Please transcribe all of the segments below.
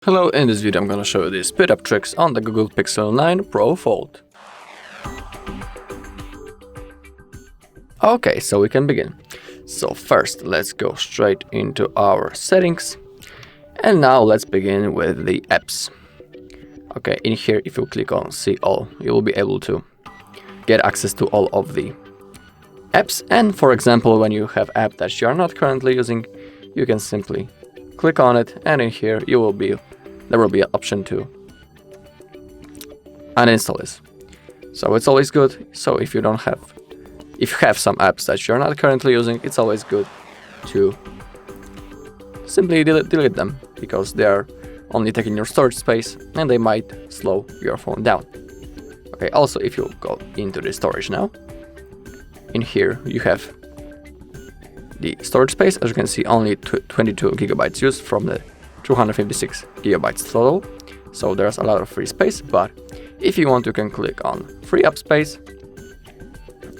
Hello, in this video I'm gonna show you the speed up tricks on the Google Pixel 9 Pro Fold. Okay, so we can begin. So first let's go straight into our settings. And now let's begin with the apps. Okay, in here if you click on see all, you will be able to get access to all of the apps. And for example, when you have app that you are not currently using, you can simply click on it, and in here there will be an option to uninstall this. So it's always good. So if you have some apps that you're not currently using, it's always good to simply delete them, because they are only taking your storage space and they might slow your phone down. Okay, also if you go into the storage now, in here you have the storage space. As you can see, only 22 gigabytes used from the 256 gigabytes total, so there's a lot of free space. But if you want, you can click on free up space,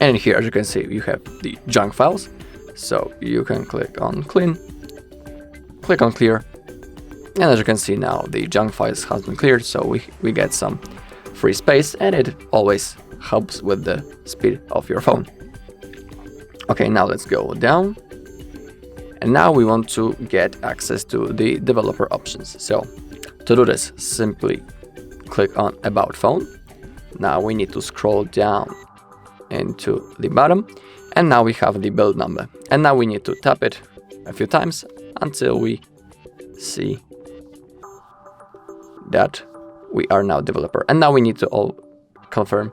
and here as you can see you have the junk files, so you can click on clean, click on clear, and as you can see now the junk files has been cleared, so we get some free space, and it always helps with the speed of your phone. Okay, now let's go down. And now we want to get access to the developer options. So to do this, simply click on About Phone. Now we need to scroll down into the bottom, and now we have the build number. And now we need to tap it a few times until we see that we are now developer. And now we need to all confirm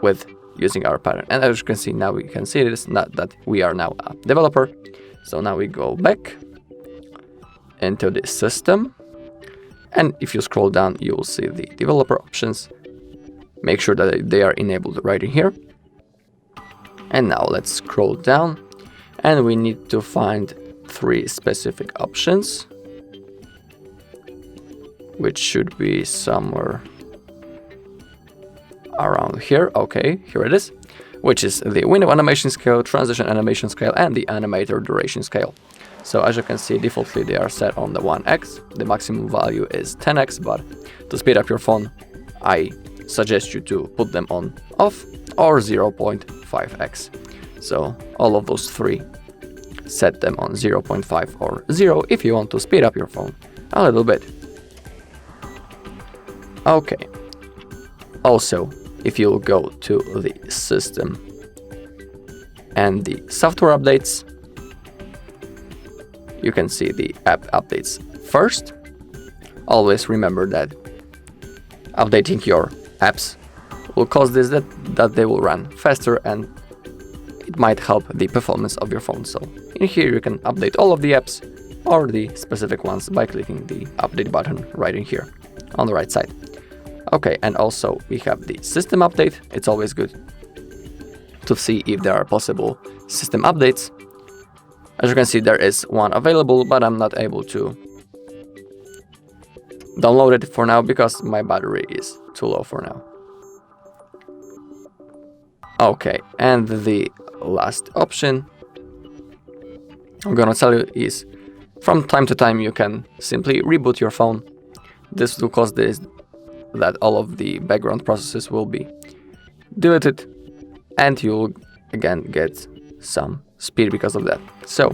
with using our pattern. And as you can see, now we can see this, that we are now a developer. So now we go back into the system, and if you scroll down, you will see the developer options. Make sure that they are enabled right in here. And now let's scroll down, and we need to find 3 specific options, which should be somewhere around here. Okay, here it is, which is the window animation scale, transition animation scale, and the animator duration scale. So as you can see, defaultly they are set on the 1x. The maximum value is 10x, but to speed up your phone, I suggest you to put them on off, or 0.5x. So all of those 3, set them on 0.5 or 0 if you want to speed up your phone a little bit. Okay. Also, if you go to the system and the software updates, you can see the app updates first. Always remember that updating your apps will cause this, that they will run faster, and it might help the performance of your phone. So in here you can update all of the apps or the specific ones by clicking the update button right in here on the right side. Okay, and also we have the system update. It's always good to see if there are possible system updates. As you can see, there is one available, but I'm not able to download it for now because my battery is too low for now. Okay, and the last option I'm gonna tell you is, from time to time you can simply reboot your phone. This will cause that all of the background processes will be deleted, and you'll again get some speed because of that. So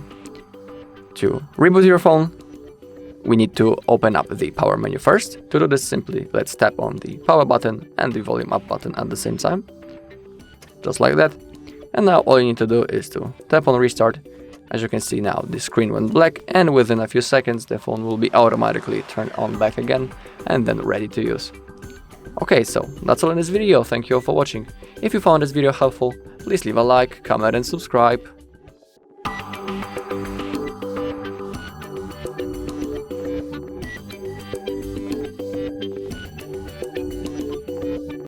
to reboot your phone, we need to open up the power menu first. To do this, simply let's tap on the power button and the volume up button at the same time, just like that. And now all you need to do is to tap on restart. As you can see now, the screen went black, and within a few seconds the phone will be automatically turned on back again and then ready to use. Okay, so that's all in this video. Thank you all for watching. If you found this video helpful, please leave a like, comment and subscribe.